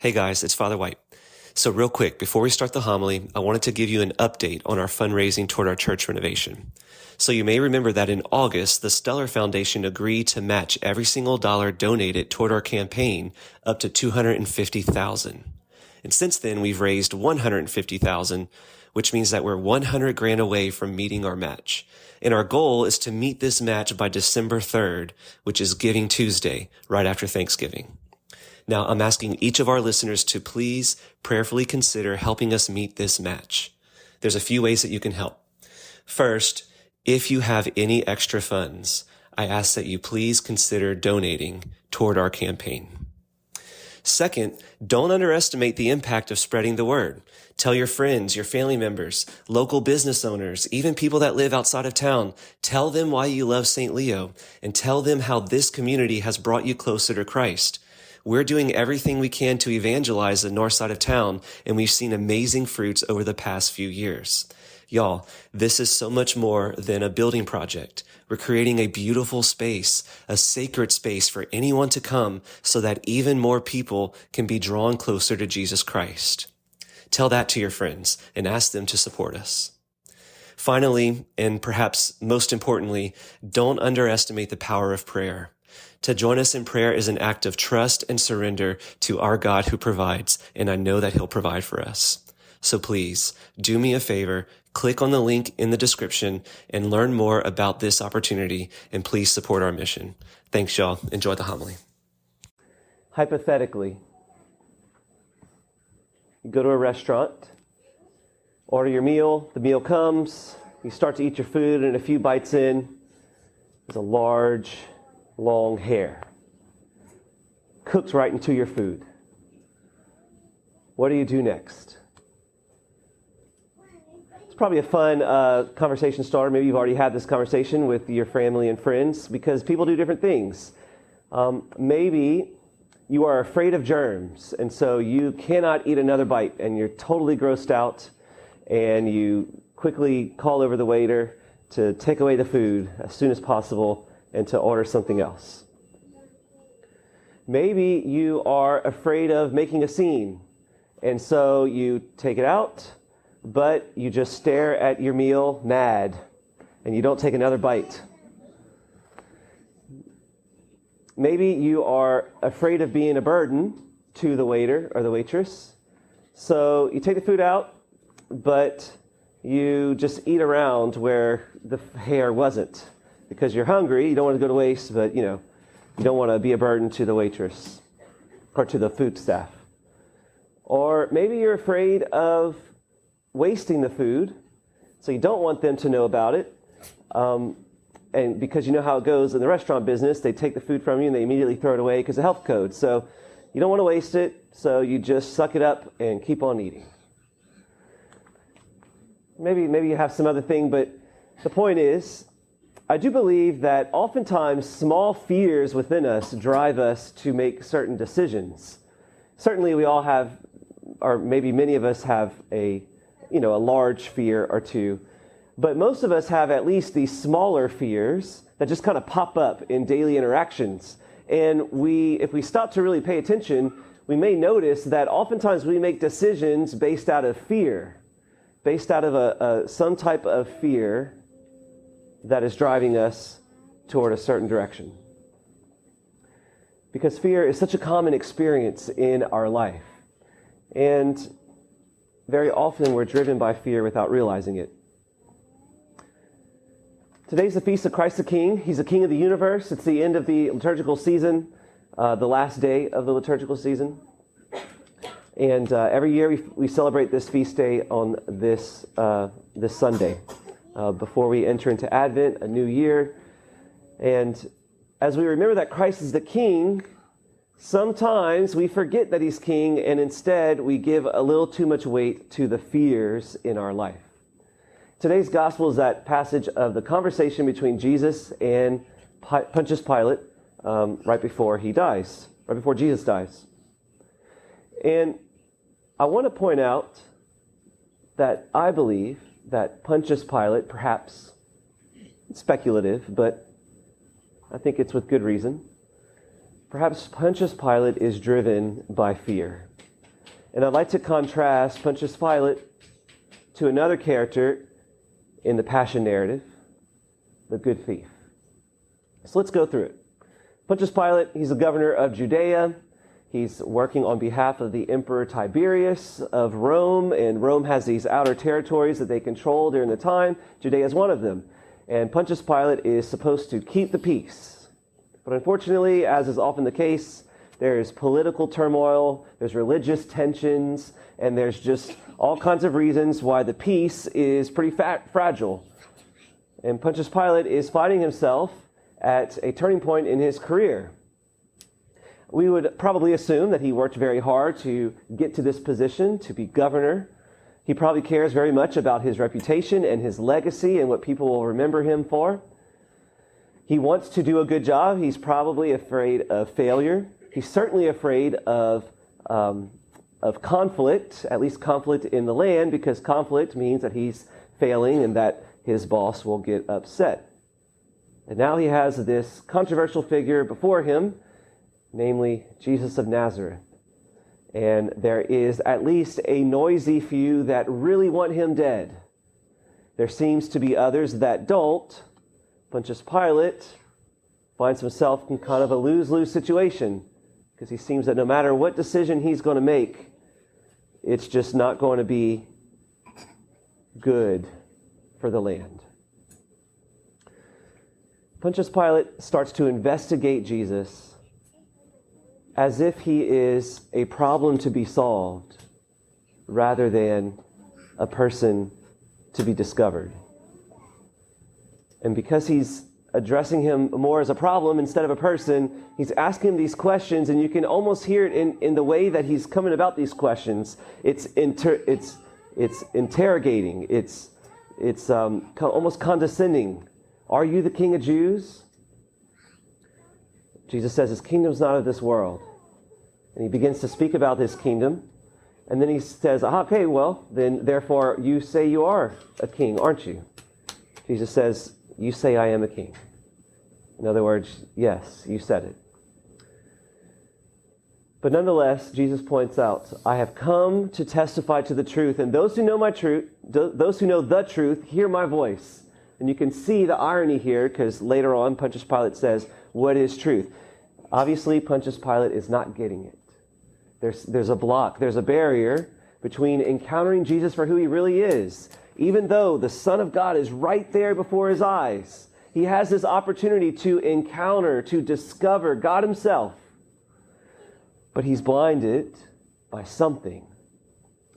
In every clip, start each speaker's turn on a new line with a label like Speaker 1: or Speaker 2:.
Speaker 1: Hey guys, it's Father White. So real quick, before we start the homily, I wanted to give you an update on our fundraising toward our church renovation. So you may remember that in August, the Stellar Foundation agreed to match every single dollar donated toward our campaign up to $250,000. And since then, we've raised $150,000, which means that we're 100 grand away from meeting our match. And our goal is to meet this match by December 3rd, which is Giving Tuesday, right after Thanksgiving. Now, I'm asking each of our listeners to please prayerfully consider helping us meet this match. There's a few ways that you can help. First, if you have any extra funds, I ask that you please consider donating toward our campaign. Second, don't underestimate the impact of spreading the word. Tell your friends, your family members, local business owners, even people that live outside of town. Tell them why you love St. Leo and tell them how this community has brought you closer to Christ. We're doing everything we can to evangelize the north side of town, and we've seen amazing fruits over the past few years. Y'all, this is so much more than a building project. We're creating a beautiful space, a sacred space for anyone to come so that even more people can be drawn closer to Jesus Christ. Tell that to your friends and ask them to support us. Finally, and perhaps most importantly, don't underestimate the power of prayer. To join us in prayer is an act of trust and surrender to our God who provides, and I know that He'll provide for us. So please, do me a favor, click on the link in the description and learn more about this opportunity, and please support our mission. Thanks, y'all. Enjoy the homily. Hypothetically, you go to a restaurant, order your meal, the meal comes, you start to eat your food, and a few bites in, there's a large, long hair. Cooks right into your food. What do you do next? It's probably a fun conversation starter. Maybe you've already had this conversation with your family and friends because people do different things. Maybe you are afraid of germs, and so you cannot eat another bite, and you're totally grossed out, and you quickly call over the waiter to take away the food as soon as possible and to order something else. Maybe you are afraid of making a scene, and so you take it out, but you just stare at your meal mad, and you don't take another bite. Maybe you are afraid of being a burden to the waiter or the waitress, so you take the food out, but you just eat around where the hair wasn't. Because you're hungry, you don't want to go to waste, but you don't want to be a burden to the waitress or to the food staff. Or maybe you're afraid of wasting the food, so you don't want them to know about it. And because you know how it goes in the restaurant business, they take the food from you and they immediately throw it away because of health code. So you don't want to waste it, so you just suck it up and keep on eating. Maybe you have some other thing, but the point is, I do believe that oftentimes small fears within us drive us to make certain decisions. Certainly we all have, or maybe many of us have a large fear or two, but most of us have at least these smaller fears that just kind of pop up in daily interactions. And if we stop to really pay attention, we may notice that oftentimes we make decisions based out of fear, based out of some type of fear that is driving us toward a certain direction. Because fear is such a common experience in our life. And very often we're driven by fear without realizing it. Today's the Feast of Christ the King. He's the King of the universe. It's the end of the liturgical season, the last day of the liturgical season. And every year we celebrate this feast day on this Sunday. Before we enter into Advent, a new year. And as we remember that Christ is the King, sometimes we forget that He's King, and instead we give a little too much weight to the fears in our life. Today's gospel is that passage of the conversation between Jesus and Pontius Pilate right before Jesus dies. And I want to point out that I believe that Pontius Pilate, perhaps speculative, but I think it's with good reason. Perhaps Pontius Pilate is driven by fear. And I'd like to contrast Pontius Pilate to another character in the Passion narrative, the good thief. So let's go through it. Pontius Pilate, he's the governor of Judea. He's working on behalf of the Emperor Tiberius of Rome, and Rome has these outer territories that they control during the time. Judea is one of them. And Pontius Pilate is supposed to keep the peace. But unfortunately, as is often the case, there's political turmoil, there's religious tensions, and there's just all kinds of reasons why the peace is pretty fragile. And Pontius Pilate is finding himself at a turning point in his career. We would probably assume that he worked very hard to get to this position, to be governor. He probably cares very much about his reputation and his legacy and what people will remember him for. He wants to do a good job. He's probably afraid of failure. He's certainly afraid of conflict, at least conflict in the land, because conflict means that he's failing and that his boss will get upset. And now he has this controversial figure before him, namely Jesus of Nazareth. And there is at least a noisy few that really want him dead. There seems to be others that don't. Pontius Pilate finds himself in kind of a lose-lose situation, because he seems that no matter what decision he's going to make, it's just not going to be good for the land. Pontius Pilate starts to investigate Jesus as if he is a problem to be solved rather than a person to be discovered. And because he's addressing him more as a problem instead of a person, he's asking him these questions, and you can almost hear it in the way that he's coming about these questions. It's interrogating. It's almost condescending. Are you the King of Jews? Jesus says his kingdom's not of this world. And he begins to speak about his kingdom. And then he says, okay, well, then therefore you say you are a king, aren't you? Jesus says, you say I am a king. In other words, yes, you said it. But nonetheless, Jesus points out, I have come to testify to the truth, and those who know my truth, those who know the truth, hear my voice. And you can see the irony here, because later on, Pontius Pilate says, what is truth? Obviously, Pontius Pilate is not getting it. There's a block, there's a barrier between encountering Jesus for who he really is. Even though the Son of God is right there before his eyes, he has this opportunity to encounter, to discover God himself. But he's blinded by something.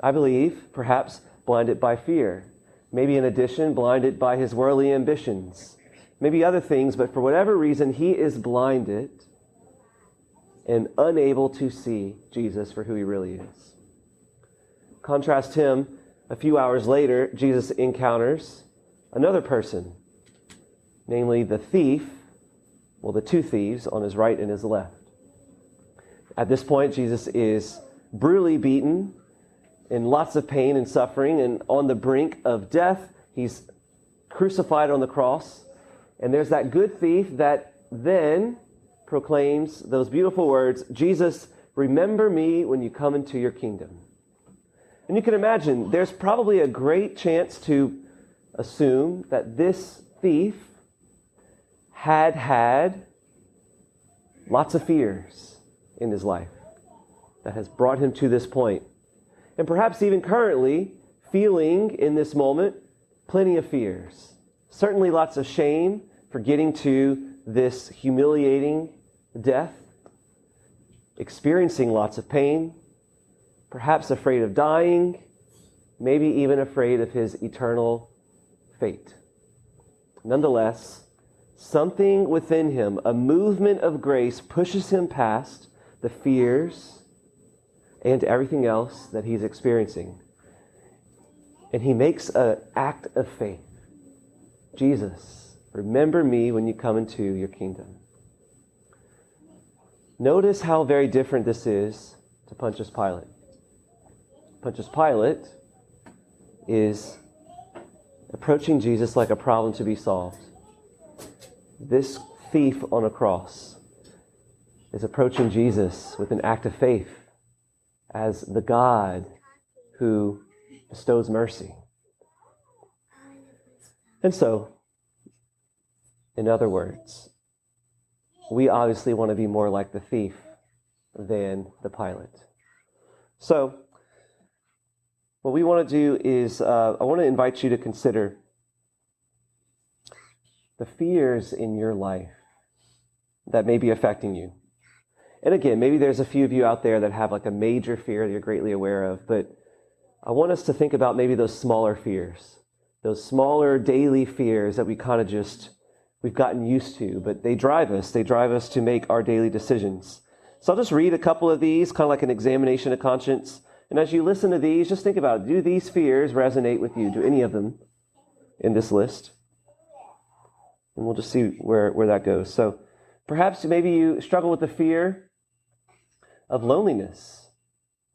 Speaker 1: I believe, perhaps, blinded by fear. Maybe in addition, blinded by his worldly ambitions. Maybe other things, but for whatever reason, he is blinded and unable to see Jesus for who he really is. Contrast him, a few hours later, Jesus encounters another person, namely the thief, well, the two thieves on his right and his left. At this point, Jesus is brutally beaten, in lots of pain and suffering, and on the brink of death. He's crucified on the cross. And there's that good thief that then proclaims those beautiful words, Jesus, remember me when you come into your kingdom. And you can imagine, there's probably a great chance to assume that this thief had lots of fears in his life that has brought him to this point. And perhaps even currently feeling in this moment plenty of fears. Certainly lots of shame for getting to this humiliating death, experiencing lots of pain, perhaps afraid of dying, maybe even afraid of his eternal fate. Nonetheless, something within him, a movement of grace, pushes him past the fears and everything else that he's experiencing. And he makes an act of faith. Jesus, remember me when you come into your kingdom. Notice how very different this is to Pontius Pilate. Pontius Pilate is approaching Jesus like a problem to be solved. This thief on a cross is approaching Jesus with an act of faith as the God who bestows mercy. And so, in other words, we obviously want to be more like the thief than the pilot. So, what we want to do is, I want to invite you to consider the fears in your life that may be affecting you. And again, maybe there's a few of you out there that have like a major fear that you're greatly aware of, but I want us to think about maybe those smaller fears, those smaller daily fears that we kind of we've gotten used to, but they drive us to make our daily decisions. So I'll just read a couple of these, kind of like an examination of conscience. And as you listen to these, just think about it. Do these fears resonate with you? Do any of them in this list? And we'll just see where that goes. So perhaps maybe you struggle with the fear of loneliness,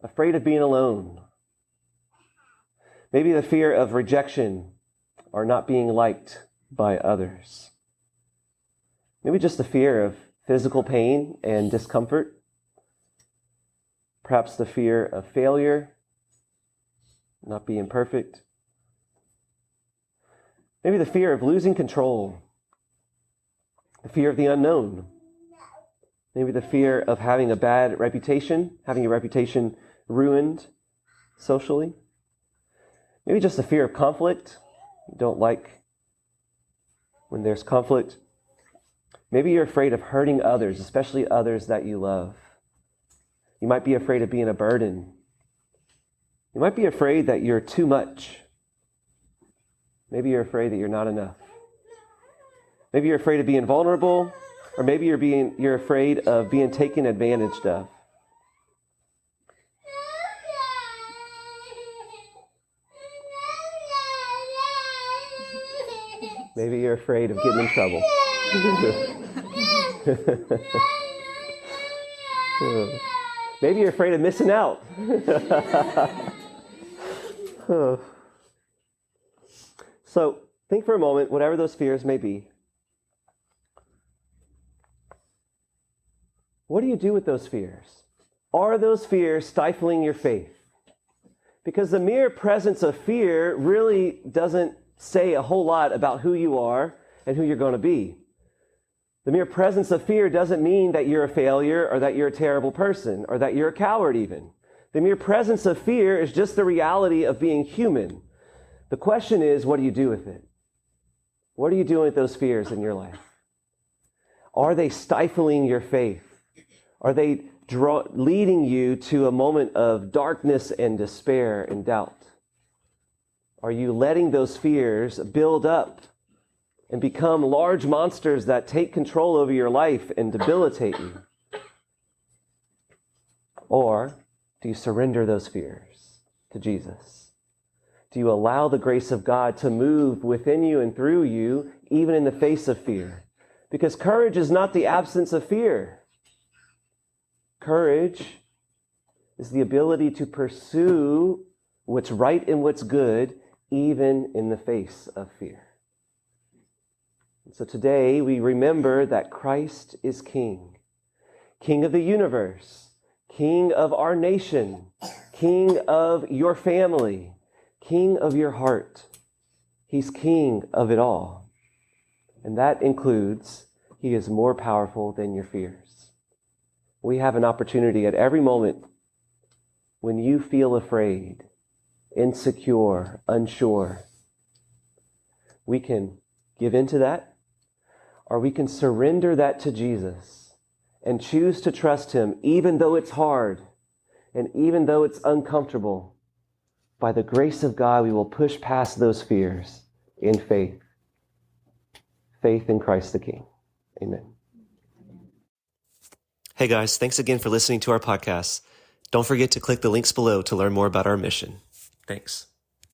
Speaker 1: afraid of being alone. Maybe the fear of rejection or not being liked by others. Maybe just the fear of physical pain and discomfort. Perhaps the fear of failure, not being perfect. Maybe the fear of losing control. The fear of the unknown. Maybe the fear of having a bad reputation, having your reputation ruined socially. Maybe just the fear of conflict. You don't like when there's conflict. Maybe you're afraid of hurting others, especially others that you love. You might be afraid of being a burden. You might be afraid that you're too much. Maybe you're afraid that you're not enough. Maybe you're afraid of being vulnerable, or maybe you're afraid of being taken advantage of. Maybe you're afraid of getting in trouble. Maybe you're afraid of missing out. So think for a moment, whatever those fears may be. What do you do with those fears? Are those fears stifling your faith? Because the mere presence of fear really doesn't say a whole lot about who you are and who you're going to be. The mere presence of fear doesn't mean that you're a failure or that you're a terrible person or that you're a coward even. The mere presence of fear is just the reality of being human. The question is, what do you do with it? What are you doing with those fears in your life? Are they stifling your faith? Are they leading you to a moment of darkness and despair and doubt? Are you letting those fears build up and become large monsters that take control over your life and debilitate you? Or do you surrender those fears to Jesus? Do you allow the grace of God to move within you and through you, even in the face of fear? Because courage is not the absence of fear. Courage is the ability to pursue what's right and what's good, even in the face of fear. So today we remember that Christ is King. King of the universe, King of our nation, King of your family, King of your heart. He's King of it all. And that includes, He is more powerful than your fears. We have an opportunity at every moment when you feel afraid, insecure, unsure. We can give into that, or we can surrender that to Jesus and choose to trust Him, even though it's hard and even though it's uncomfortable. By the grace of God, we will push past those fears in faith. Faith in Christ the King. Amen.
Speaker 2: Hey guys, thanks again for listening to our podcast. Don't forget to click the links below to learn more about our mission. Thanks.